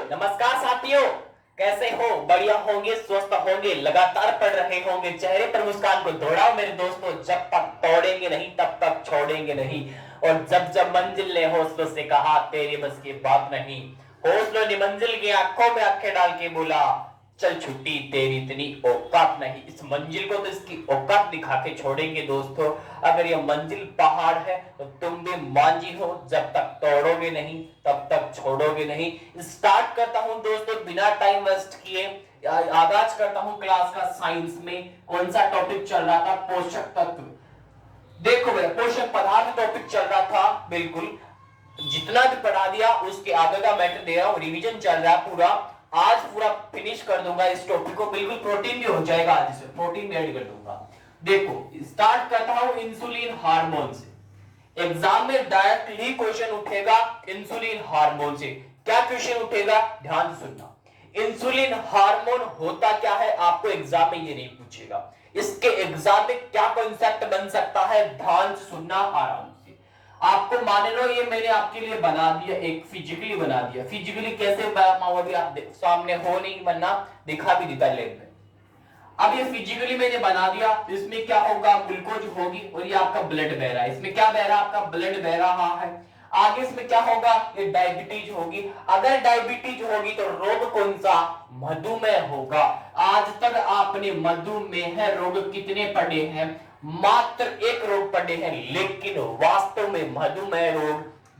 नमस्कार साथियों, कैसे हो? बढ़िया होंगे, स्वस्थ होंगे, लगातार पढ़ रहे होंगे, चेहरे पर मुस्कान को दौड़ाओ मेरे दोस्तों। जब तक तोड़ेंगे नहीं तब तक छोड़ेंगे नहीं। और जब जब मंजिल ने हौसलों से कहा तेरे बस की बात नहीं, हौसलों ने मंजिल की आंखों में आंखें डाल के बोला चल छुट्टी तेरी इतनी औकात नहीं। इस मंजिल को तो इसकी औकात दिखा के छोड़ेंगे दोस्तों। अगर ये मंजिल पहाड़ है तो तुम भी मांझी हो, जब तक तोड़ोगे नहीं तब तक छोड़ोगे नहीं। स्टार्ट करता हूं दोस्तों बिना टाइम वेस्ट किए। आगाज करता हूं क्लास का। साइंस में कौन सा टॉपिक चल रहा था? पोषक तत्व। देखो भैया, पोषक पदार्थ टॉपिक चल रहा था। बिल्कुल जितना भी पढ़ा दिया उसके आगे का मैटर दे रहा हूं। रिवीजन चल रहा है पूरा। आज पूरा फिनिश कर दूंगा इस टॉपिक को। बिल्कुल प्रोटीन भी हो जाएगा, आज से प्रोटीन भी ऐड कर दूंगा। देखो स्टार्ट करता हूं इंसुलिन हार्मोन से। एग्जाम में डायरेक्टली क्वेश्चन उठेगा इंसुलिन हार्मोन से। क्या क्वेश्चन उठेगा? ध्यान से सुनना। इंसुलिन हार्मोन होता क्या है आपको एग्जाम में ये नहीं पूछेगा। इसके एग्जाम में क्या कॉन्सेप्ट बन सकता है, ध्यान से सुनना आराम से। आपको मान लो ये मैंने आपके लिए बना दिया, एक फिजिकली बना दिया। फिजिकली कैसे बनाऊं अभी आप सामने हो नहीं, बनना दिखा भी देता लैब में। अब ये फिजिकली मैंने बना दिया। इसमें क्या होगा? ग्लूकोज होगी और ये आपका ब्लड बह रहा है। इसमें क्या बह रहा है? आपका ब्लड बह रहा है। आगे इसमें क्या होगा? ये डायबिटीज होगी। अगर डायबिटीज होगी तो रोग कौन सा? मधुमेह होगा। आज तक आपने मधुमेह रोग कितने पढ़े हैं? मात्र एक रोग पढ़े हैं, लेकिन वास्तव में मधुमेह रोग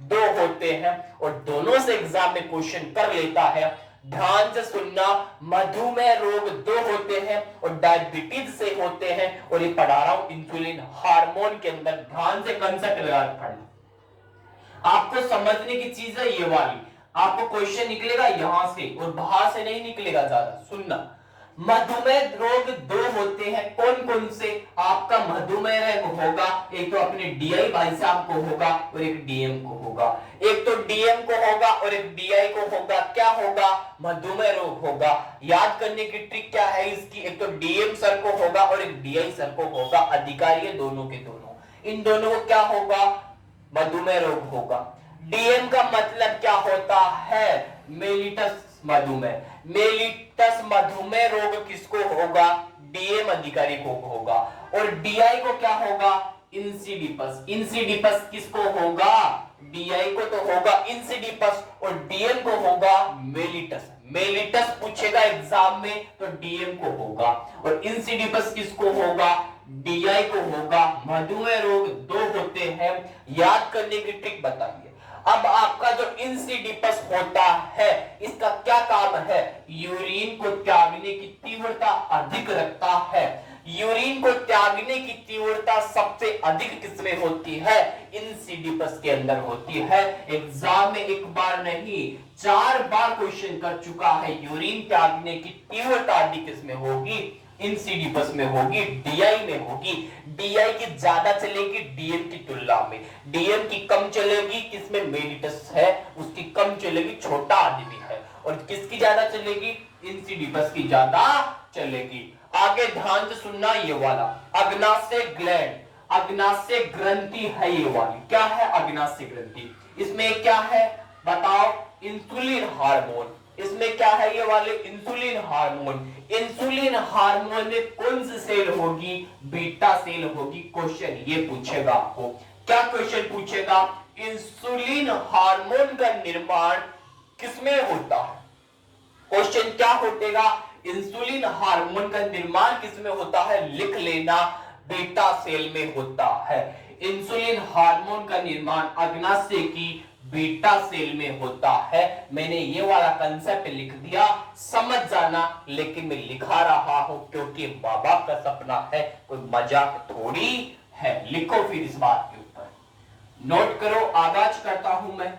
दो होते हैं और दोनों से एग्जाम में क्वेश्चन कर लेता है। ध्यान से सुनना, मधुमेह रोग दो होते हैं और डायबिटीज से होते हैं। और ये पढ़ा रहा हूं इंसुलिन हार्मोन के अंदर। ध्यान से कंसेप्ट लगा पढ़ना। आपको समझने की चीज है ये वाली। आपको क्वेश्चन निकलेगा यहां से और बाहर से नहीं निकलेगा ज्यादा। सुनना, मधुमेह रोग दो होते हैं। कौन कौन से? आपका मधुमेह रोग होगा, एक तो अपने डीआई भाई साहब को होगा और एक डीएम को होगा। एक तो डीएम को होगा और एक डीआई को होगा। क्या होगा? मधुमेह रोग होगा। याद करने की ट्रिक क्या है इसकी? एक तो डीएम सर को होगा और एक डीआई सर को होगा। अधिकारी है दोनों के दोनों। इन दोनों को क्या होगा? मधुमेह रोग होगा। डीएम का मतलब क्या होता है? मेलिटस मधुमेह। मेलिटस मधुमेह रोग किसको होगा? डीएम अधिकारी को होगा। और डीआई को क्या होगा? इंसिडिपस। इंसिडिपस किसको होगा? डीआई को तो होगा इंसिडिपस और डीएम को होगा मेलिटस। मेलिटस पूछेगा एग्जाम में तो डीएम को होगा और इंसिडिपस किसको होगा? डीआई को होगा। मधुमेह रोग दो होते हैं। याद करने की ट्रिक बताइए। अब आपका जो इंसिडिपस होता है इसका क्या काम है? यूरिन को त्यागने की तीव्रता अधिक रखता है। यूरिन को त्यागने की तीव्रता सबसे अधिक किसमें होती है? इंसिडिपस के अंदर होती है। एग्जाम में एक बार नहीं 4 बार क्वेश्चन कर चुका है। यूरिन त्यागने की तीव्रता अधिक किसमें होगी? इंसिडिपस में होगी, डीआई में होगी। डीआई की ज्यादा चलेगी डीएम की तुलना में। डीएम की कम चलेगी, किसमें? मेलिटस है उसकी कम चलेगी, छोटा आदमी है। और किसकी ज्यादा चलेगी? इंसिडिपस की ज्यादा चलेगी। आगे ध्यान से सुनना ये वाला अग्नाशय ग्लैंड, अग्नाशय ग्रंथि है ये वाली। क्या है अग्नाशय ग्रंथि? इसमें क्या है बताओ? Insulin hormone. इसमें क्या है? ये वाले इंसुलिन हार्मोन। इंसुलिन हार्मोन में कौन सी सेल होगी? बीटा सेल होगी। क्वेश्चन ये पूछेगा आपको। क्या क्वेश्चन पूछेगा? इंसुलिन हार्मोन का निर्माण किसमें होता है? क्वेश्चन क्या उठेगा? इंसुलिन हार्मोन का निर्माण किसमें होता है? लिख लेना, बीटा सेल में होता है। इंसुलिन हार्मोन का निर्माण अग्नाशय की बीटा सेल में होता है। मैंने ये वाला कंसेप्ट लिख दिया, समझ जाना। लेकिन मैं लिखा रहा हूं क्योंकि मां बाप का सपना है, कोई मजाक थोड़ी है। लिखो फिर इस बात के ऊपर, नोट करो। आगाज करता हूं मैं,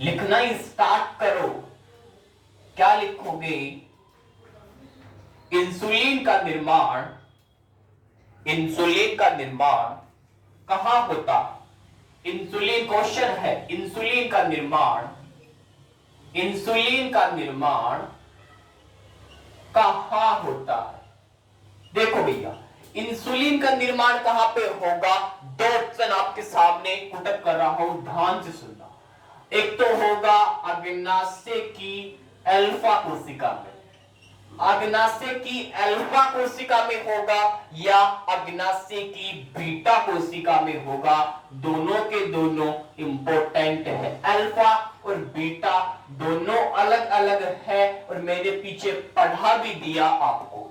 लिखना स्टार्ट करो। क्या लिखोगे? इंसुलिन का निर्माण, इंसुलिन का निर्माण कहां होता है? इंसुलिन क्वेश्चन है। इंसुलिन का निर्माण, इंसुलिन का निर्माण कहां होता है? देखो भैया, इंसुलिन का निर्माण कहां पे होगा? 2 ऑप्शन आपके सामने पुटअप कर रहा हूं, ध्यान से सुनना। एक तो होगा अग्नाशय की अल्फा कोशिका में, अग्नाशय की अल्फा कोशिका में होगा या अग्नाशय की बीटा कोशिका में होगा, दोनों के दोनों इंपॉर्टेंट है। अल्फा और बीटा दोनों अलग अलग है और मैंने पीछे पढ़ा भी दिया आपको।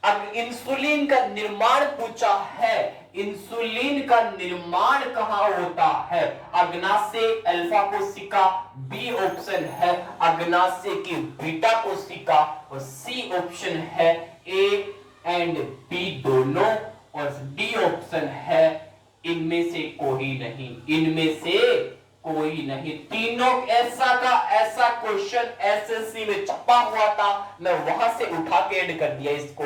अब इंसुलिन का निर्माण पूछा है, इंसुलिन का निर्माण कहां होता है? अग्नाशय अल्फा कोशिका, बी ऑप्शन है अग्नाशय की बीटा कोशिका, और सी ऑप्शन है ए एंड बी दोनों, और डी ऑप्शन है इनमें से कोई नहीं, इनमें से कोई नहीं। तीनों ऐसा का ऐसा क्वेश्चन एसएससी में छपा हुआ था, मैं वहां से उठा के ऐड कर दिया इसको।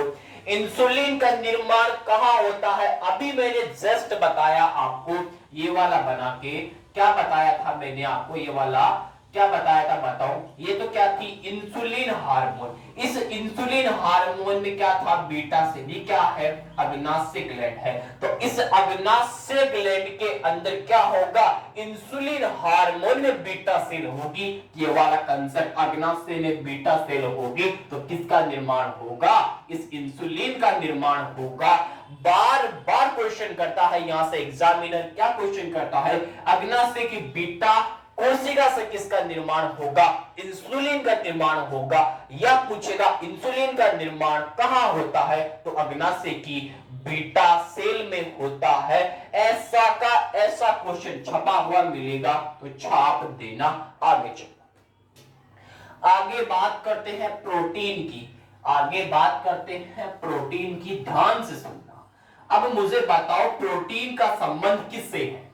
इंसुलिन का निर्माण कहां होता है? अभी मैंने जस्ट बताया आपको, ये वाला बना के क्या बताया था मैंने आपको, ये वाला क्या बताया था बताओ? ये तो क्या थी? Insulin hormone. इस इंसुलिन हार्मोन में क्या था? Beta cell. ये क्या है? अग्नाशय ग्लैंड है। तो इस अग्नाशय ग्लैंड के अंदर क्या होगा? इंसुलिन हार्मोन में बीटा सेल होगी। ये वाला कंसेप्ट, अग्नाशय में बीटा सेल होगी तो किसका निर्माण होगा? इस इंसुलिन का निर्माण होगा। बार बार क्वेश्चन करता है यहां से एग्जामिनर, क्या क्वेश्चन करता है? अग्नाशय की बीटा कोशिका से किसका निर्माण होगा? इंसुलिन का निर्माण होगा। या पूछेगा इंसुलिन का निर्माण कहां होता है? तो अग्नाशय की बीटा सेल में होता है। ऐसा का ऐसा क्वेश्चन छपा हुआ मिलेगा तो छाप देना। आगे चलो, आगे बात करते हैं प्रोटीन की, आगे बात करते हैं प्रोटीन की, ध्यान से सुनना। अब मुझे बताओ प्रोटीन का संबंध किससे है?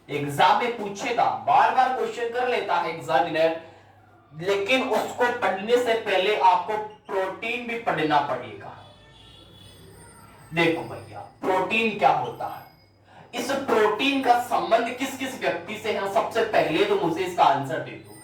एग्जाम में पूछेगा, बार बार क्वेश्चन कर लेता है एग्जामिनर, लेकिन उसको पढ़ने से पहले आपको प्रोटीन भी पढ़ना पड़ेगा। देखो भैया, प्रोटीन क्या होता है? इस प्रोटीन का संबंध किस किस व्यक्ति से है? सबसे पहले तो मुझे इसका आंसर दे दो।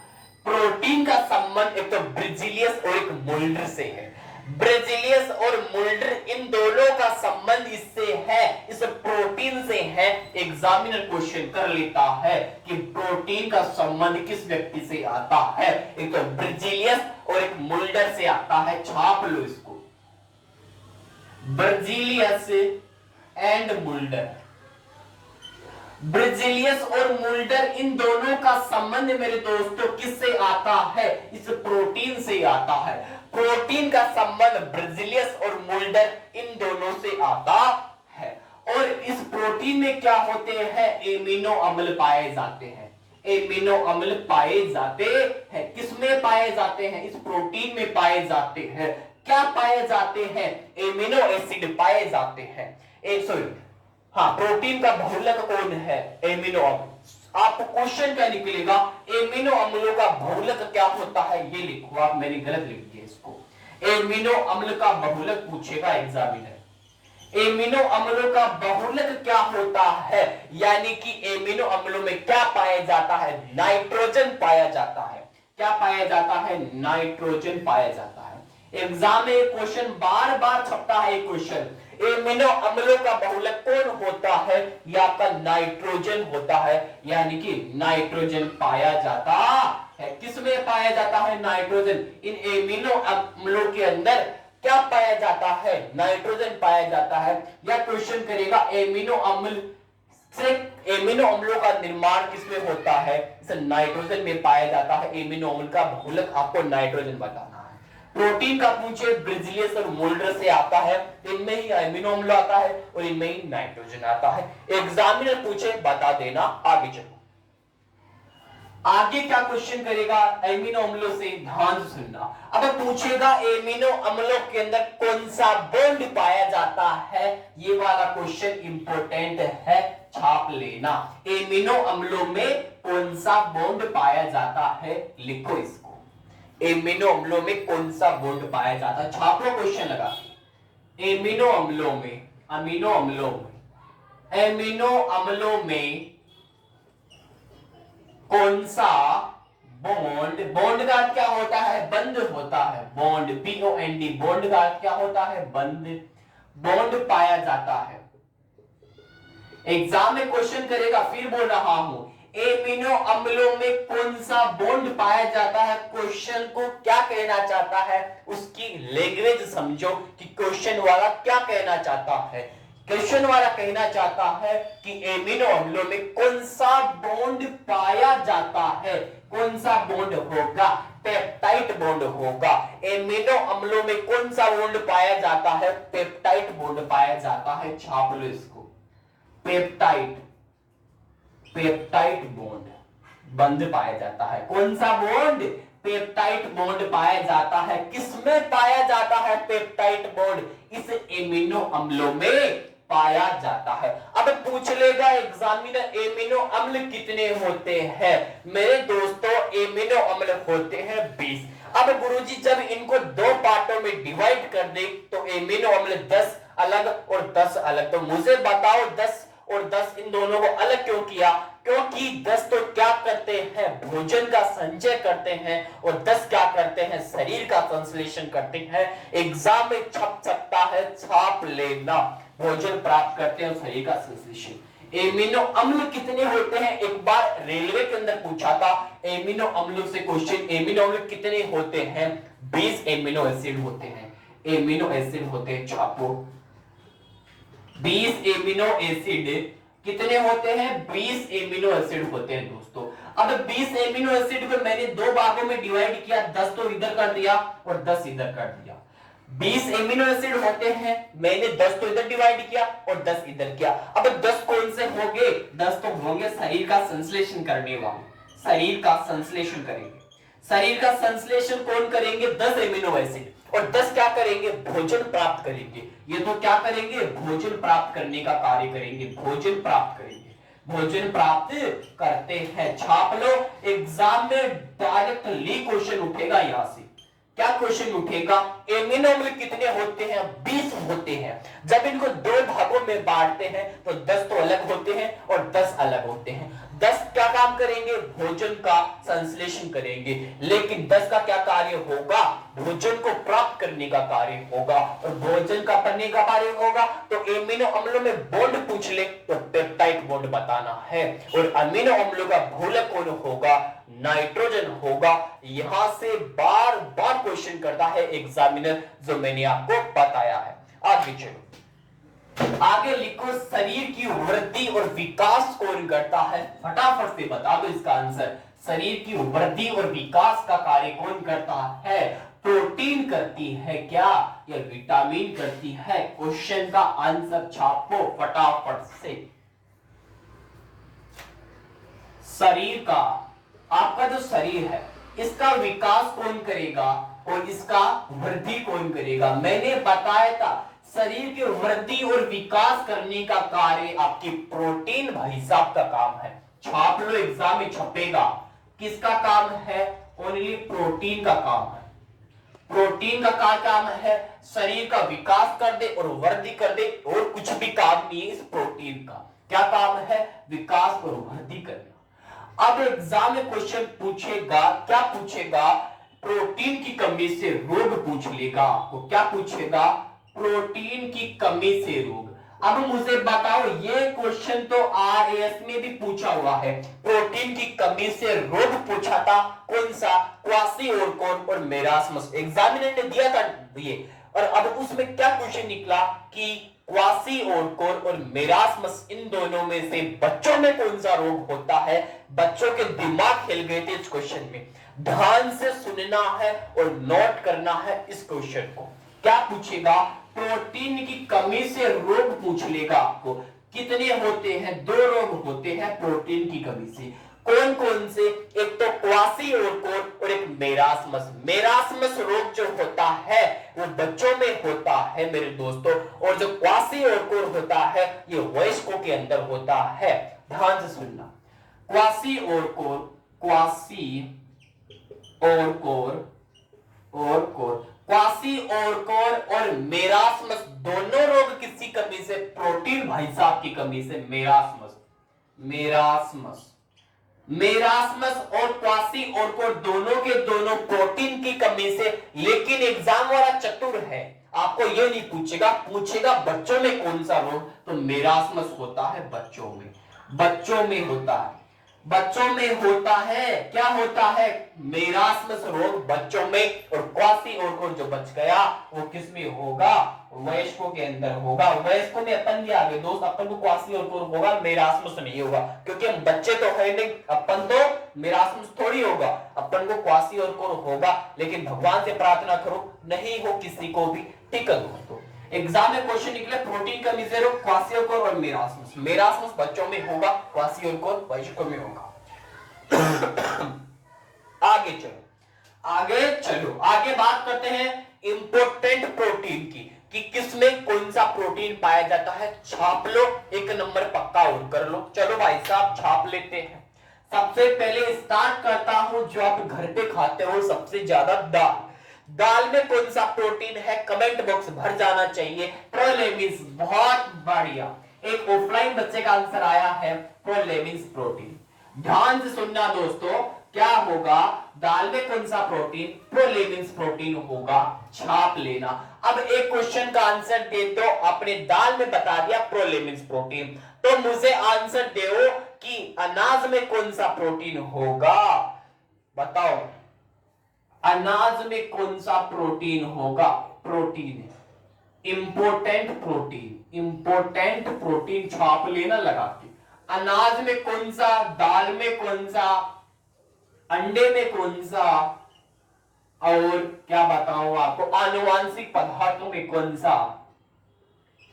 प्रोटीन का संबंध एक तो ब्रिजिलियस और एक मोल्डर से है। ब्रिजिलियस और मुल्डर, इन दोनों का संबंध इससे है, इस प्रोटीन से है। एग्जामिनर क्वेश्चन कर लेता है कि प्रोटीन का संबंध किस व्यक्ति से आता है? एक तो ब्रिजिलियस और एक मुल्डर से आता है। छाप लो इसको, ब्रिजिलियस एंड मुल्डर। ब्रिजिलियस और मुल्डर, इन दोनों का संबंध मेरे दोस्तों किससे आता है? इस प्रोटीन से आता है। प्रोटीन का संबंध ब्रिजिलियस और मुल्डर इन दोनों से आता है। और इस प्रोटीन में क्या होते हैं? एमिनो अम्ल पाए जाते हैं। एमिनो अम्ल पाए जाते हैं। किसमें पाए जाते हैं? इस प्रोटीन में पाए जाते हैं। क्या पाए जाते हैं? एमिनो एसिड पाए जाते हैं। हाँ, प्रोटीन का बहुलक कौन है? एमिनो अम्ल। आपको क्वेश्चन क्या निकलेगा? एमिनो अम्लों का बहुलक क्या होता है? ये लिखो आप, मैंने गलत लिख दिया इसको। एमिनो अम्ल का बहुलक पूछेगा एग्जामिनर। एमिनो अम्लों का बहुलक क्या होता है? यानी कि एमिनो अम्लों में क्या पाया जाता है? नाइट्रोजन पाया जाता है। क्या पाया जाता है? नाइट्रोजन पाया जाता है। एग्जाम में क्वेश्चन बार बार छपता है क्वेश्चन, एमिनो अम्लों का बहुलक कौन होता है? यह आपका नाइट्रोजन होता है। यानी कि नाइट्रोजन पाया जाता है। किसमें पाया जाता है नाइट्रोजन? इन एमिनो अम्लों के अंदर क्या पाया जाता है? नाइट्रोजन पाया जाता है। या क्वेश्चन करेगा एमिनो अम्ल से, एमिनो अम्लों का निर्माण किसमें होता है? इसे नाइट्रोजन में पाया जाता है। एमिनो अम्ल का बहुलक आपको नाइट्रोजन बताना है। प्रोटीन का पूछे ब्रिजिलियस और मुल्डर से आता है, इनमें ही एमिनो अम्ल आता है और इनमें ही नाइट्रोजन आता है। एग्जामिनर पूछे बता देना। आगे चलो, आगे क्या क्वेश्चन करेगा? एमिनो अम्लों से ध्यान से सुनना। अब पूछेगा एमिनो अम्लों के अंदर कौन सा बॉन्ड पाया जाता है? ये वाला क्वेश्चन इंपॉर्टेंट है, छाप लेना। एमिनो अम्लों में कौन सा बॉन्ड पाया जाता है? लिखो इसको। एमिनो अम्लों में कौन सा बॉन्ड पाया जाता है? छाप लो क्वेश्चन लगा। एमिनो अम्लों में, अमीनो अम्लों में, एमिनो अम्लों में कौन सा बॉन्ड, बॉन्ड का क्या होता है? बंद होता है। बॉन्ड, BOND, बॉन्ड का क्या होता है? बंद बॉन्ड पाया जाता है। एग्जाम में क्वेश्चन करेगा, फिर बोल रहा हूं, एमिनो अम्लों में कौन सा बॉन्ड पाया जाता है? क्वेश्चन को क्या कहना चाहता है उसकी लैंग्वेज समझो कि क्वेश्चन वाला क्या कहना चाहता है। क्वेश्चन वाला कहना चाहता है कि एमिनो अम्लों में कौन सा बॉन्ड पाया जाता है, कौन सा बॉन्ड होगा? पेप्टाइड बॉन्ड होगा। एमिनो अम्लों में कौन सा बॉन्ड पाया जाता है? पेप्टाइड बॉन्ड पाया जाता है। छाप लो इसको, पेप्टाइड, पेप्टाइड बॉन्ड बंद पाया जाता है। कौन सा बॉन्ड? पेप्टाइड बॉन्ड पाया जाता है। किसमें पाया जाता है पेप्टाइड बॉन्ड? इस एमिनो अम्लों में पाया जाता है। अब पूछ लेगा एग्जामिनर एमिनो अम्ल कितने होते हैं? मेरे दोस्तों एमिनो अम्ल होते हैं 20। अब गुरुजी जब इनको दो पार्टों में डिवाइड कर दे तो एमिनो अम्ल 10 अलग और 10 अलग, तो मुझे बताओ 10 और 10 इन दोनों को अलग क्यों किया? क्योंकि 10 तो क्या करते हैं? भोजन का संचय करते हैं, और 10 क्या करते हैं? शरीर का संश्लेषण करते हैं। एग्जाम में छप सकता है, छाप लेना। भोजन प्राप्त करते हैं और शरीर का संश्लेषण। एमिनो अम्ल कितने होते हैं? एक बार रेलवे के अंदर पूछा था एमिनो अम्लों से क्वेश्चन, एमिनो अम्ल कितने होते हैं? 20 एमिनो एसिड होते हैं। एमिनो एसिड होते हैं, छापो 20 एमिनो एसिड कितने होते हैं? 20 एमिनो एसिड होते हैं दोस्तों। अब 20 एमिनो एसिड को मैंने दो भागों में डिवाइड किया, 10 तो इधर कर दिया और 10 इधर कर दिया। 20 एमिनो एसिड होते हैं, मैंने 10 तो इधर डिवाइड किया और 10 इधर किया। अब 10 कौन से होंगे? 10 तो होंगे शरीर का संश्लेषण करने वाले, शरीर का संश्लेषण करेंगे। शरीर का संश्लेषण कौन करेंगे? 10 एमिनो एसिड। और 10 क्या करेंगे? भोजन प्राप्त करेंगे। ये तो क्या करेंगे? भोजन प्राप्त करने का कार्य करेंगे, भोजन प्राप्त करेंगे, भोजन प्राप्त करते हैं। छाप लो, एग्जाम में डायरेक्टली क्वेश्चन उठेगा यहां से। क्या क्वेश्चन उठेगा? एमिनो अम्ल कितने होते हैं? 20 होते हैं। जब इनको दो भागों में बांटते हैं तो 10 तो अलग होते हैं और 10 अलग होते हैं। 10 क्या काम करेंगे? भोजन का संश्लेषण करेंगे। लेकिन 10 का क्या कार्य होगा? भोजन को प्राप्त करने का कार्य होगा। और भोजन का करने का कार्य होगा तो एमिनो अम्लों में बॉन्ड पूछ ले तो पेप्टाइड बॉन्ड बताना है। और अमीनो अम्लों का भूलक कौन होगा? नाइट्रोजन होगा। यहां से बार बार क्वेश्चन करता है एग्जामिनर, जो मैंने आपको बताया है। आगे चलो, आगे लिखो शरीर की वृद्धि और विकास कौन करता है? फटाफट से बता दो इसका आंसर। शरीर की वृद्धि और विकास का कार्य कौन करता है? प्रोटीन करती है क्या या विटामिन करती है? क्वेश्चन का आंसर छापो फटाफट से। शरीर का, आपका जो शरीर है इसका विकास कौन करेगा और इसका वृद्धि कौन करेगा? मैंने बताया था शरीर की वृद्धि और विकास करने का कार्य आपकी प्रोटीन भाई साहब का काम है। छाप लो, एग्जाम में छपेगा। किसका काम है? ओनली प्रोटीन का काम है। प्रोटीन का क्या काम है? शरीर का विकास कर दे और वृद्धि कर दे, और कुछ भी काम नहीं है इस प्रोटीन का। क्या काम है? विकास और वृद्धि करना। अब एग्जाम में क्वेश्चन पूछेगा, क्या पूछेगा? प्रोटीन की कमी से रोग पूछ लेगा आपको। क्या पूछेगा? प्रोटीन की कमी से रोग। अब मुझे बताओ, ये क्वेश्चन तो आरएएस में भी पूछा हुआ है। प्रोटीन की कमी से रोग पूछा था, कौन सा? क्वासिओरकोर और मेरास्मस। एग्जामिनर ने दिया था ये, और अब उसमें क्या क्वेश्चन निकला कि क्वासिओरकोर और मेरास्मस इन दोनों में से बच्चों में कौन सा रोग होता है? बच्चों के दिमाग हिल गए थे इस क्वेश्चन में। ध्यान से सुनना है और नोट करना है इस क्वेश्चन को। क्या पूछेगा? प्रोटीन की कमी से रोग पूछ लेगा आपको। कितने होते हैं? 2 रोग होते हैं प्रोटीन की कमी से। कौन कौन से? एक तो क्वासिओरकोर और एक मेरास्मस। मेरास्मस रोग जो होता है वो बच्चों में होता है मेरे दोस्तों, और जो क्वासिओरकोर होता है ये वयस्कों के अंदर होता है। ध्यान से सुनना, क्वासिओरकोर, क्वासिओरकोर और मेरास्मस दोनों रोग किसकी कमी से? प्रोटीन भाई साहब की कमी से। मेरास्मस और क्वासिओरकोर दोनों के दोनों प्रोटीन की कमी से। लेकिन एग्जाम वाला चतुर है, आपको ये नहीं पूछेगा बच्चों में कौन सा रोग, तो मेरास्मस होता है बच्चों में होता है। बच्चों में होता है, क्या होता है, मेरास्मस रोग बच्चों में, और क्वासी और जो बच गया वो किस में होगा, वयस्कों के अंदर होगा। वयस्कों में अपन भी आगे दोस्त, अपन को क्वासी और होगा, मेरास्मस नहीं होगा, क्योंकि हम बच्चे तो है नहीं, अपन तो मेरास्मस थोड़ी होगा, अपन को क्वासी और होगा। लेकिन भगवान से प्रार्थना करो नहीं हो किसी को भी, ठीक है दोस्तों। एग्जाम में क्वेश्चन निकले प्रोटीन का मिजेरो, क्वासियोकोर और मेरास्मस। मेरास्मस बच्चों में होगा, क्वासियोकोर वयस्कों में होगा। आगे चलो आगे बात करते हैं इंपॉर्टेंट प्रोटीन की, कि किसमें कौन सा प्रोटीन पाया जाता है। छाप लो, एक नंबर पक्का और कर लो। चलो भाई साहब छाप लेते हैं। सबसे पहले स्टार्ट करता हूं जो आप घर पे खाते हो सबसे ज्यादा, दाल। दाल में कौन सा प्रोटीन है, कमेंट बॉक्स भर जाना चाहिए। प्रोलेमिन्स, बहुत बढ़िया, एक ऑफलाइन बच्चे का आंसर आया है प्रोलेमिन्स प्रोटीन। ध्यान से सुनना दोस्तों, क्या होगा, दाल में कौन सा प्रोटीन, प्रोलेमिन्स प्रोटीन होगा, छाप लेना। अब एक क्वेश्चन का आंसर दे दो, आपने दाल में बता दिया प्रोलेमिन्स प्रोटीन, तो मुझे आंसर दो कि अनाज में कौन सा प्रोटीन होगा, बताओ अनाज में कौन सा प्रोटीन होगा। Protein, important protein, important protein छाप लेना लगा के। अनाज में कौन सा, दाल में कौन सा, अंडे में कौन सा, और क्या बताऊं आपको, आनुवांशिक पदार्थों में कौन सा।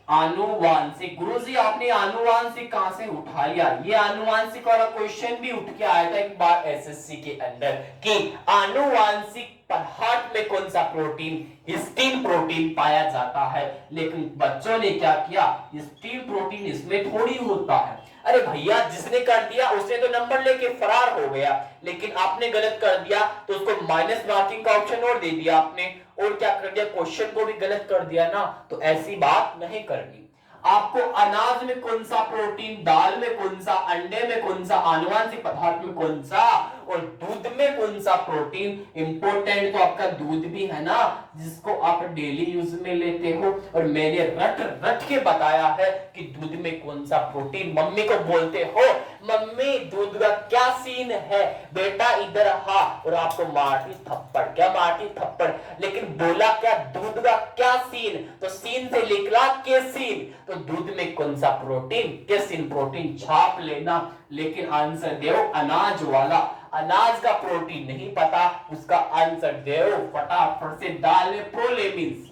आनुवांशिक, गुरुजी आपने आनुवांशिक कहां से उठा लिया, ये आनुवांशिक वाला क्वेश्चन भी उठ के आया था एक बार एसएससी के अंदर, कि आनुवांशिक पदार्थ में कौन सा प्रोटीन, हिस्टीन प्रोटीन पाया जाता है। लेकिन बच्चों ने क्या किया, हिस्टीन प्रोटीन इसमें थोड़ी होता है। अरे भैया जिसने कर दिया उसने तो नंबर लेके फरार हो गया, लेकिन आपने गलत कर दिया तो उसको माइनस मार्किंग का ऑप्शन और दे दिया आपने, और क्या कर दिया, क्वेश्चन को भी गलत कर दिया ना। तो ऐसी बात नहीं करनी। आपको अनाज में कौन सा प्रोटीन, दाल में कौन सा, अंडे में कौन सा, आनुवांशिक पदार्थ में कौन सा, और दूध में कौन सा प्रोटीन। इंपॉर्टेंट तो आपका दूध भी है ना, जिसको आप डेली यूज में लेते हो, और मैंने रट रट के बताया है कि दूध में कौन सा प्रोटीन। मम्मी को बोलते हो मम्मी दूध का क्या सीन है, बेटा इधर हा, और आपको मारती थप्पड़, क्या मारती थप्पड़, लेकिन बोला क्या, दूध का क्या सीन, तो सीन से निकला के सीन, तो दूध में कौन सा प्रोटीन, केसिन प्रोटीन, छाप लेना। लेकिन आंसर दो अनाज वाला, अनाज का प्रोटीन नहीं पता, उसका आंसर दो फटाफट से। दाल में प्रोलेमिन्स,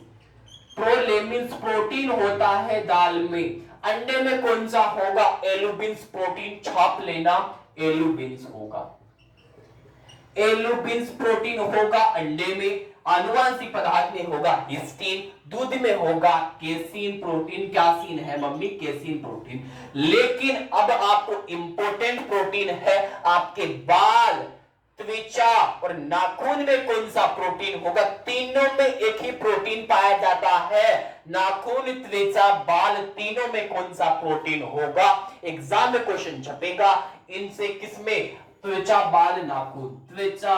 प्रोलेमिन्स प्रोटीन होता है दाल में। अंडे में कौन सा होगा, एलुबिन्स प्रोटीन, छाप लेना, एलुबिन्स होगा, एलुबिन्स प्रोटीन होगा अंडे में। आनुवांशिक पदार्थ में होगा हिस्टीन, दूध में होगा केसीन प्रोटीन। क्या सीन है मम्मी, केसीन प्रोटीन। लेकिन अब आपको इंपॉर्टेंट प्रोटीन है आपके बाल, त्वचा और नाखून में कौन सा प्रोटीन होगा। तीनों में एक ही प्रोटीन पाया जाता है, नाखून, त्वचा, बाल, तीनों में कौन सा प्रोटीन होगा। एग्जाम में क्वेश्चन छपेगा इनसे किसमें, त्वचा, बाल, नाखून, त्वचा,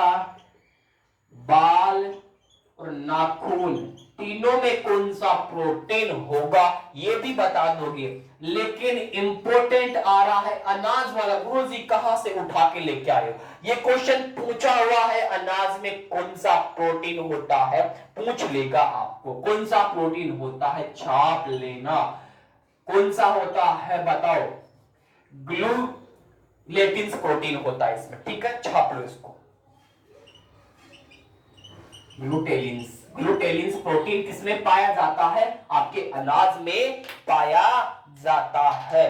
बाल और नाखून, तीनों में कौन सा प्रोटीन होगा ये भी बता दोगे। लेकिन इंपॉर्टेंट आ रहा है अनाज वाला, गुरुजी कहां से उठा के लेके आए हो, ये क्वेश्चन पूछा हुआ है, अनाज में कौन सा प्रोटीन होता है, पूछ लेगा आपको कौन सा प्रोटीन होता है, छाप लेना। कौन सा होता है बताओ, ग्लूटेलिन्स प्रोटीन होता है इसमें, ठीक है, छाप लो इसको। ग्लूटेलिन्स, ग्लूटेलिन्स प्रोटीन किसमें पाया जाता है, आपके अनाज में पाया जाता है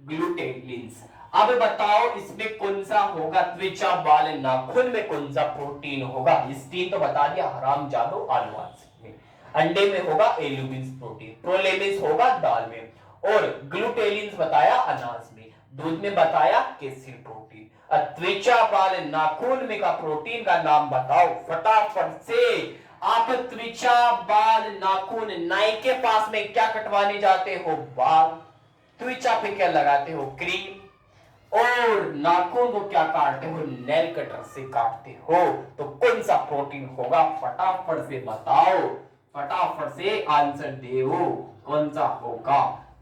ग्लूटेलिन्स। अब बताओ इसमें कौन सा होगा, त्वचा, बाल, नाखून में कौन सा प्रोटीन होगा। हिस्टीन तो बता दिया हराम जादो, आनुवांशिक में। अंडे में होगा एल्यूमिन्स प्रोटीन, प्रोलेमिन्स होगा दाल में, और ग्लूटेलिन्स बताया अनाज में, दूध में बताया केसीन प्रोटीन। त्वचा, बाल, नाखून में का प्रोटीन का नाम बताओ फटाफट से। आप त्वचा, बाल, नाखून, नाई के पास में क्या कटवाने जाते हो, बाल, त्वचा पे क्या लगाते हो, क्रीम, और नाखून को क्या काटते हो, नेल कटर से काटते हो। तो कौन सा प्रोटीन होगा फटाफट से बताओ, फटाफट से आंसर दो, कौन सा होगा,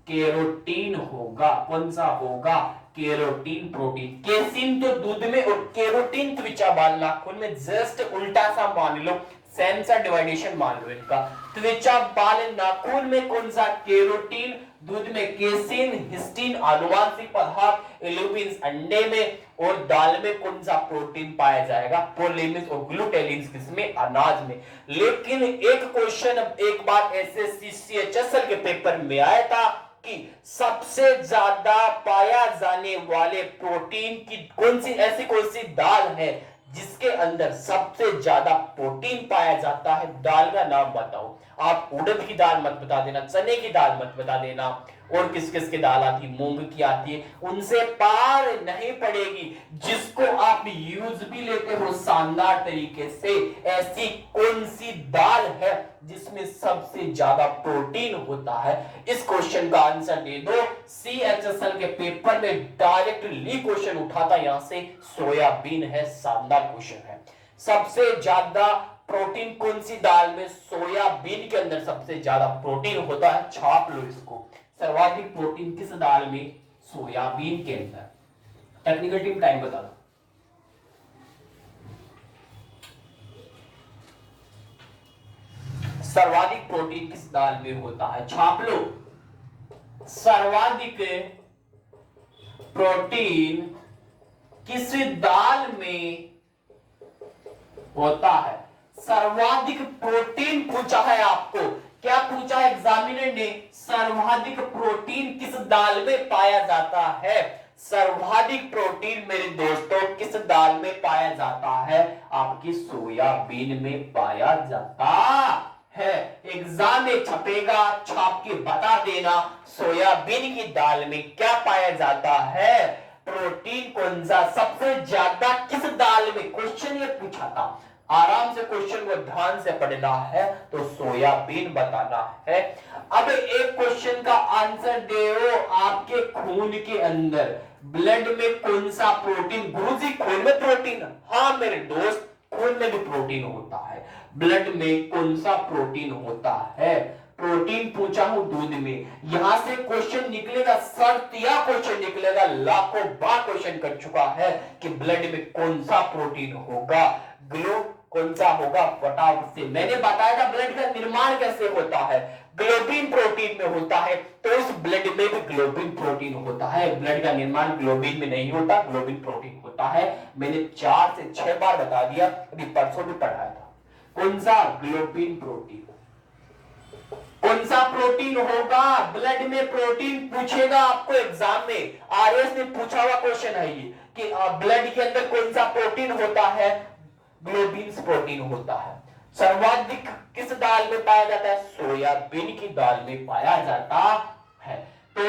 केरोटीन होगा। कौन सा होगा, केरोटीन प्रोटीन। केसिन तो दूध में और केरोटीन त्वचा बाल नाखून में, जस्ट उल्टा सा मान लो, सेम सा डिवाइडेशन मान लो इनका। त्वचा बाल नाखून में कौन सा? केरोटीन, दूध में केसिन, हिस्टीन आनुवांशिक पदार्थ, इल्यूबिन अंडे में, और दाल में कौन सा प्रोटीन पाया जाएगा? प्रोलेमिस और ग्लूटेलिन किसमें? अनाज में। लेकिन एक क्वेश्चन एक बार एसएससी सीएचएसएल के पेपर में आया था कि सबसे ज्यादा पाया जाने वाले प्रोटीन की कौन सी, ऐसी कौन सी दाल है जिसके अंदर सबसे ज्यादा प्रोटीन पाया जाता है? दाल का नाम बताओ। आप उड़द की दाल मत बता देना, चने की दाल मत बता देना, और किस किस की दाल आती है, मूंग की आती है, उनसे पार नहीं पड़ेगी। जिसको आप यूज भी लेते हो शानदार तरीके से, ऐसी कौन सी दाल है जिसमें सबसे ज्यादा प्रोटीन होता है? इस क्वेश्चन का आंसर दे दो। सीएचएसएल के पेपर में डायरेक्टली क्वेश्चन उठा था यहां से, सोयाबीन है। शानदार क्वेश्चन है। सबसे ज्यादा प्रोटीन कौन सी दाल में? सोयाबीन के अंदर सबसे ज्यादा प्रोटीन होता है। छाप लो इसको। सर्वाधिक प्रोटीन किस दाल में? सोयाबीन के अंदर। टेक्निकल टीम टाइम बता दो। सर्वाधिक प्रोटीन किस दाल में होता है? छाप लो। सर्वाधिक प्रोटीन किस दाल में होता है? सर्वाधिक प्रोटीन पूछा है आपको। क्या पूछा है एग्जामिनर ने? सर्वाधिक प्रोटीन किस दाल में पाया जाता है? सर्वाधिक प्रोटीन मेरे दोस्तों किस दाल में पाया जाता है? आपकी सोयाबीन में पाया जाता है। एग्जाम में छपेगा, छाप के बता देना सोयाबीन की दाल में क्या पाया जाता है, प्रोटीन कौन सा सबसे ज्यादा किस दाल में। क्वेश्चन ये पूछा था, आराम से क्वेश्चन को ध्यान से पढ़ना है, तो सोयाबीन बताना है। अब एक क्वेश्चन का आंसर दो। आपके खून के अंदर ब्लड में कौन सा प्रोटीन? गुरुजी खून में प्रोटीन? हाँ मेरे दोस्त, खून में भी प्रोटीन होता है। ब्लड में कौन सा प्रोटीन होता है? प्रोटीन पूछा हूं दूध में। यहां से क्वेश्चन निकलेगा, शर्त या क्वेश्चन निकलेगा, लाखों बार क्वेश्चन कर चुका है कि ब्लड में कौन सा प्रोटीन होगा, ग्लो कौन सा होगा। फटाफट से मैंने बताया था ब्लड का निर्माण कैसे होता है, ग्लोबिन प्रोटीन में होता है, तो इस ब्लड में भी ग्लोबिन प्रोटीन होता है। ब्लड का निर्माण ग्लोबिन में नहीं होता, ग्लोबिन प्रोटीन होता है। मैंने 4 से 6 बार बता दिया, अभी परसों भी पढ़ाया था। कौन सा? Globin protein. कौन सा प्रोटीन होगा? ब्लड में प्रोटीन पूछेगा आपको एग्जाम में, आरएस में पूछा हुआ क्वेश्चन है ये कि ब्लड के अंदर कौन सा प्रोटीन होता है? ग्लोबिन प्रोटीन होता है। सर्वाधिक किस दाल में पाया जाता है? सोयाबीन की दाल में पाया जाता है। तो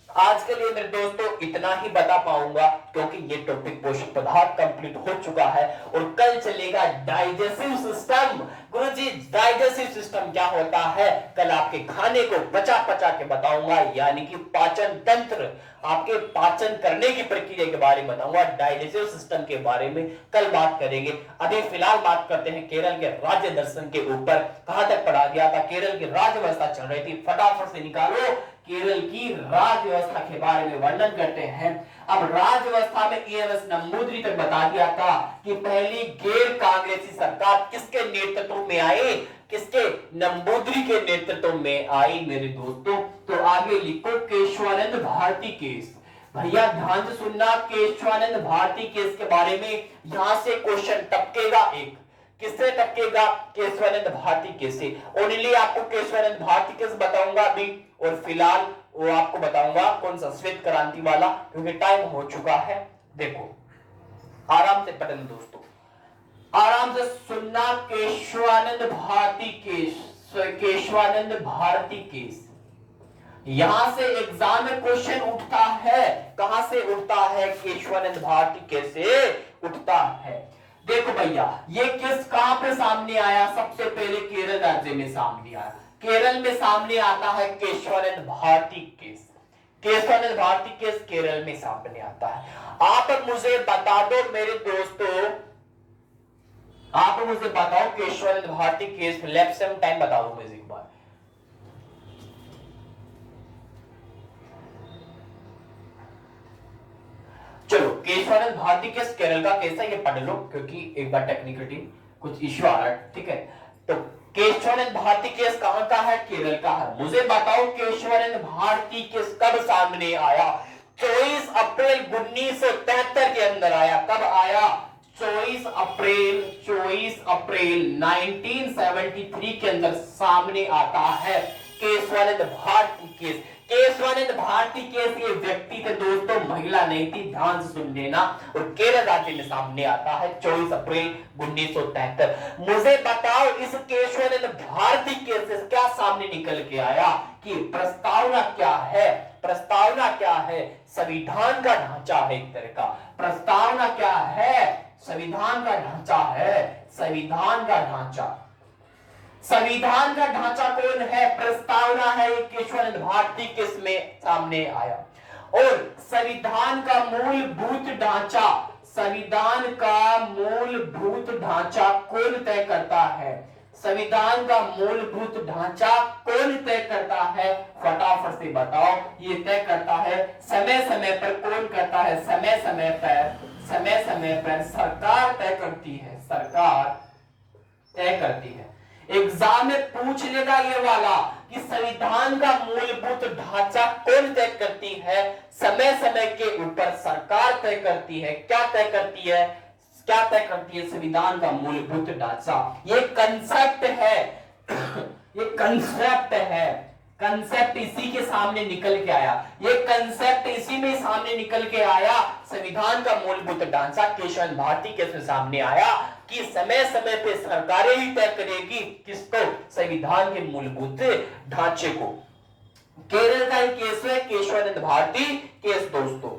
आज के लिए मेरे दोस्तों इतना ही बता पाऊंगा, क्योंकि ये टॉपिक पोषक पदार्थ कंप्लीट हो चुका है और कल चलेगा डाइजेस्टिव सिस्टम। गुरुजी डाइजेस्टिव सिस्टम क्या होता है, कल आपके खाने को पचा पचा के बताऊंगा, यानी कि पाचन तंत्र, आपके पाचन करने की प्रक्रिया के बारे में बताऊंगा। डाइजेस्टिव सिस्टम के बारे में कल बात करेंगे। अभी फिलहाल बात करते हैं केरल के राज्य दर्शन के ऊपर। कहां तक पढ़ा गया था? केरल की राज्य व्यवस्था चल रही थी, फटाफट से निकालो। केरल की राज्य व्यवस्था के बारे में वर्णन करते हैं। अब राज्य व्यवस्था में ईएमएस नंबूदरी तक बता दिया था कि पहली गैर कांग्रेसी सरकार किसके नेतृत्व में आई? किसके? नंबूदरी के नेतृत्व में आई मेरे दोस्तों। तो आगे लिखो केशवानंद भारती केस। भैया ध्यान से सुनना, केशवानंद भारती केस के बारे में यहां से क्वेश्चन टपकेगा एक। किससे टपकेगा? केशवानंद भारती केस से। ओनली आपको केशवानंद भारती केस बताऊंगा अभी, और फिलहाल वो आपको बताऊंगा कौन सा, श्वेत क्रांति वाला, क्योंकि टाइम हो चुका है। देखो आराम से पढ़ना दोस्तों, आराम से सुनना। केशवानंद भारती केस, केशवानंद भारती केस, यहां से एग्जाम में क्वेश्चन उठता है। कहां से उठता है? केशवानंद भारती केस से उठता है। देखो भैया ये केस कहां पे सामने आया? सबसे पहले केरल राज्य में सामने आया। केरल में सामने आता है केशवानंद भारती केस। केशवानंद भारती केस केरल में सामने आता है। आप मुझे बता दो मेरे दोस्तों, आप मुझे बताओ Kesavananda Bharati case, left same time बता दो मुझे एक बार। भारती केस केरल का केस है, ये पढ़ लो क्योंकि एक बार टेक्निकली कुछ इश्यू आ रहा है, ठीक है। तो केशवानंद भारती केस कहां का है? केरल का है। मुझे बताओ केशवानंद भारती केस कब सामने आया? 24 अप्रैल 1973 के अंदर आया। कब आया? 24 अप्रैल 1973 के अंदर सामने आता है केशवानंद भारती केस। केशवानंद भारती केस ये व्यक्ति थे दोस्तों, महिला नहीं थी, ध्यान से सुन लेना। और केरल राज्य में सामने आता है 24 अप्रैल 1973। मुझे बताओ इस केशवानंद भारती केस से क्या सामने निकल के आया कि प्रस्तावना क्या है? प्रस्तावना क्या है? संविधान का ढांचा है एक तरह का। प्रस्तावना क्या है? संविधान का ढांचा है। संविधान का ढांचा, संविधान का ढांचा कौन है? प्रस्तावना है। केशवानंद भारती केस में सामने आया। और संविधान का मूलभूत ढांचा, संविधान का मूलभूत ढांचा कौन तय करता है? संविधान का मूलभूत ढांचा कौन तय करता है? फटाफट से बताओ। ये तय करता है समय समय पर। कौन करता है? समय समय पर, समय समय पर सरकार तय करती है। सरकार तय करती है। एग्जाम में पूछ लेगा ये वाला कि संविधान का मूलभूत ढांचा कौन तय करती है? समय समय के ऊपर सरकार तय करती है। क्या तय करती है? क्या तय करती है? संविधान का मूलभूत ढांचा। ये कंसेप्ट है, ये कंसेप्ट है। कंसेप्ट इसी के सामने निकल के आया। ये कंसेप्ट इसी में सामने निकल के आया। संविधान का मूलभूत ढांचा केशवानंद भारती केस में सामने आया कि समय समय पे सरकारें ही तय करेगी किसको? संविधान के मूलभूत ढांचे को। केरल का केस है केशवानंद भारती केस दोस्तों।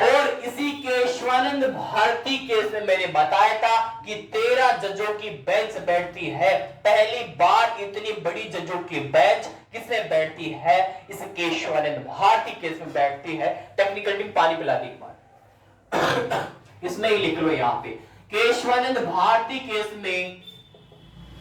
और इसी केशवानंद भारती केस में मैंने बताया था कि 13 जजों की बेंच बैठती है। पहली बार इतनी बड़ी जजों की बेंच किसमें बैठती है? इस केशवानंद भारती केस में बैठती है। टेक्निकल टीम पानी पिला दी एक बार। इसमें ही लिख लो यहां पे, केशवानंद भारती केस में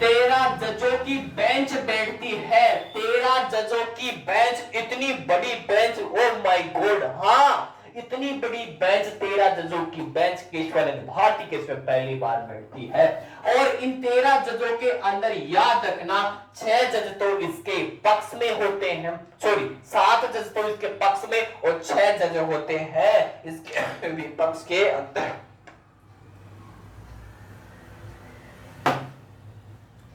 13 जजों की बेंच बैठती है। 13 जजों की बेंच, इतनी बड़ी बेंच, ओ माय गॉड, हाँ इतनी बड़ी बेंच, 13 जजों की बेंच केशवानंद भारती केस में पहली बार बैठती है। और इन 13 जजों के अंदर याद रखना 6 जज तो इसके पक्ष में होते हैं, सॉरी 7 जज तो इसके पक्ष में और 6 जज होते हैं इसके विपक्ष के अंदर।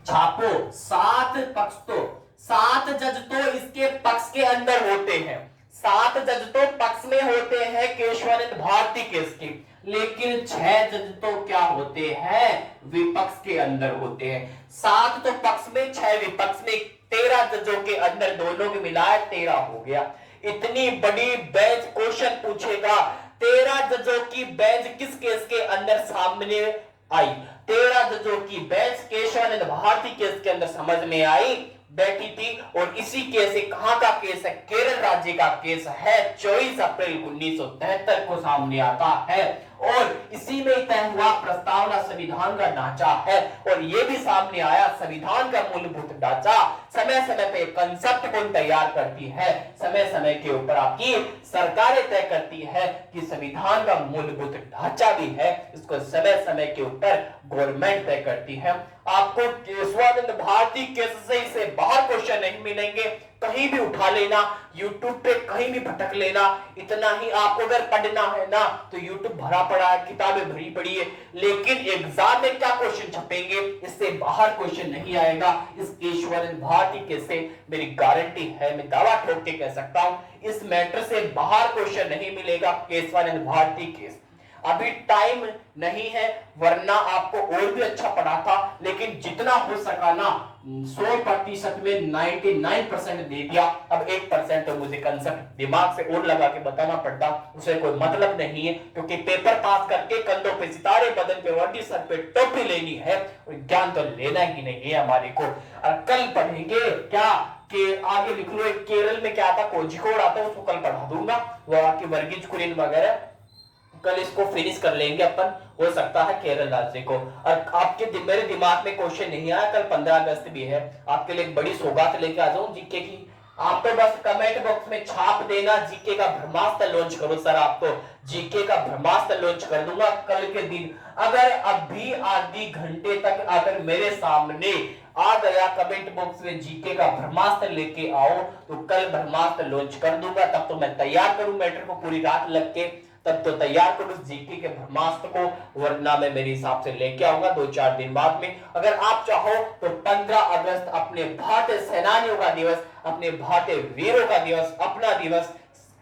छापो 7 पक्ष तो, 7 जज तो इसके पक्ष के अंदर होते हैं। 7 जज तो पक्ष में होते हैं केशवानंद भारती केस के, लेकिन 6 जज तो क्या होते हैं? विपक्ष के अंदर होते हैं। 7 तो पक्ष में, 6 विपक्ष में, 13 जजों के अंदर दोनों के मिलाए 13 हो गया। इतनी बड़ी बेंच क्वेश्चन पूछेगा, 13 जजों की बेंच किस केस के अंदर सामने आई? 13 जजों की बेंच केशवानंद भारती केस के अंदर समझ में आई, बैठी थी। और इसी केस से कहां का केस है? केरल राज्य का केस है। 24 अप्रैल 1973 को सामने आता है। और इसी में तय हुआ प्रस्तावना संविधान का ढांचा है। और यह भी सामने आया संविधान का मूलभूत ढांचा समय समय पे कंसेप्ट को तैयार करती है, समय समय के ऊपर आपकी सरकारें तय करती है कि संविधान का मूलभूत ढांचा भी है, इसको समय समय के ऊपर गवर्नमेंट तय करती है। आपको केशवानंद भारती केस से बाहर क्वेश्चन नहीं मिलेंगे, कहीं भी उठा लेना, यूट्यूब पे कहीं भी भटक लेना। इतना ही आपको अगर पढ़ना है ना तो यूट्यूब भरा पड़ा है, किताबें भरी पड़ी है, लेकिन एग्जाम में क्या क्वेश्चन छपेंगे इससे बाहर क्वेश्चन नहीं आएगा। इस केशवानंद भारती केस से मेरी गारंटी है, मैं दावा ठोक के कह सकता हूं इस मैटर से बाहर क्वेश्चन नहीं मिलेगा केशवानंद भारती केस। अभी टाइम नहीं है, वरना आपको और भी अच्छा पढ़ा था, लेकिन जितना हो सका ना 100% में 99% दे दिया। अब 1% तो मुझे कंसेप्ट दिमाग से और लगा के बताना पड़ता, उसे कोई मतलब नहीं है, क्योंकि पेपर पास करके कंधों पे सितारे, बदन पे वर्दी, सर पे टोपी लेनी है, ज्ञान तो लेना ही नहीं है हमारे को। और कल पढ़ेंगे क्या कि आगे लिख लो, केरल में क्या आता, कोझिकोड आता, उसको कल पढ़ा दूंगा, वो आपकी वर्गीज कुरियन वगैरह, कल इसको फिनिश कर लेंगे अपन, हो सकता है केरल राज्य को। और आपके मेरे दिमाग में क्वेश्चन नहीं आया, कल 15 अगस्त भी है, आपके लिए एक बड़ी सौगात लेके आ जाऊं जीके की, आप तो बस कमेंट बॉक्स में छाप देना जीके का ब्रह्मास्त्र लॉन्च करो सर, आपको जीके का ब्रह्मास्त्र लॉन्च कर दूंगा कल के दिन। अगर अभी आधी घंटे तक अगर मेरे सामने आ गया कमेंट बॉक्स में जीके का ब्रह्मास्त्र लेके आओ तो कल ब्रह्मास्त्र लॉन्च कर दूंगा। तब तो मैं तैयार करूं मैटर को पूरी रात लग के, तब तो तैयार करूं जीके के ब्रह्मास्त्र को, वरना मैं मेरे हिसाब से लेके आऊंगा 2-4 दिन बाद में। अगर आप चाहो तो 15 अगस्त अपने भारतीय सेनानियों का दिवस, अपने भारतीय वीरों का दिवस, अपना दिवस,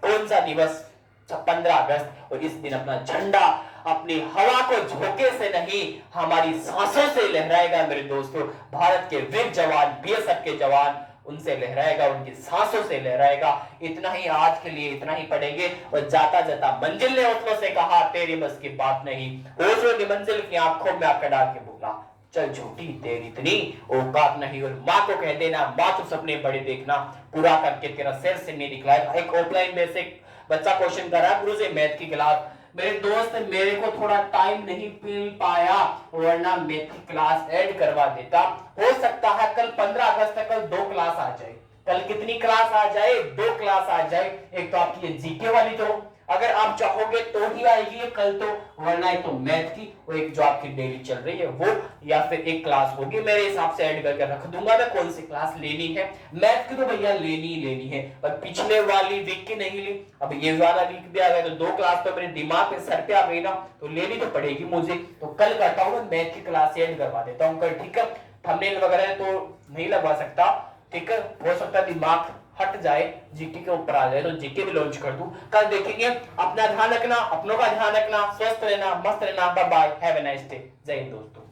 कौन सा दिवस, 15 अगस्त। और इस दिन अपना झंडा अपनी हवा को झोंके से नहीं हमारी सांसों से लहराएगा मेरे दोस्तों। भारत के वीर जवान, बीएसएफ के जवान, उनसे लहराएगा, उनकी सांसों से लहराएगा। इतना ही आज के लिए, इतना ही पढ़ेंगे। और जाता जाता मंजिल ने हौसलों से कहा तेरी बस की बात नहीं, हौसलों की मंजिल की आंखों में आंखें डाल के बोला चल झूठी तेरी इतनी औकात नहीं। और माँ को कह देना माँ तो सपने बड़े देखना, पूरा करके तेरा सिर से नहीं दिखलाएगा। एक ऑफलाइन में से बच्चा क्वेश्चन कर रहा है गुरु से मैथ की क्लास, मेरे दोस्त मेरे को थोड़ा टाइम नहीं मिल पाया वरना मैथ की क्लास ऐड करवा देता। हो सकता है कल 15 अगस्त तक कल 2 क्लास आ जाए। कल कितनी क्लास आ जाए? 2 क्लास आ जाए। एक तो आपकी ये जीके वाली, तो अगर आप चाहोगे तो ही आएगी ये कल, तो वरना एक तो मैथ की और एक जो आपकी डेली चल रही है वो, या फिर एक क्लास होगी। मेरे हिसाब से ऐड करके रख दूंगा मैं कौन सी क्लास लेनी है। मैथ की तो भैया लेनी ही लेनी है, पर पिछले वाली वीक की नहीं ली, अब ये वाला वीक भी आ गया तो 2 क्लास तो मेरे दिमाग पे सर पे आ गई ना, तो लेनी तो पड़ेगी मुझे। तो कल करता हूँ मैथ की क्लास ऐड करवा देता हूँ कल, ठीक है। थंबनेल वगैरह तो नहीं लगवा सकता, ठीक है। हो सकता है दिमाग हट जाए, जीके के ऊपर आ जाए तो जीके भी लॉन्च कर दूं। कल देखेंगे। अपना ध्यान रखना, अपनों का ध्यान रखना, स्वस्थ रहना, मस्त रहना। Bye bye, have a nice day. जय हिंद दोस्तों।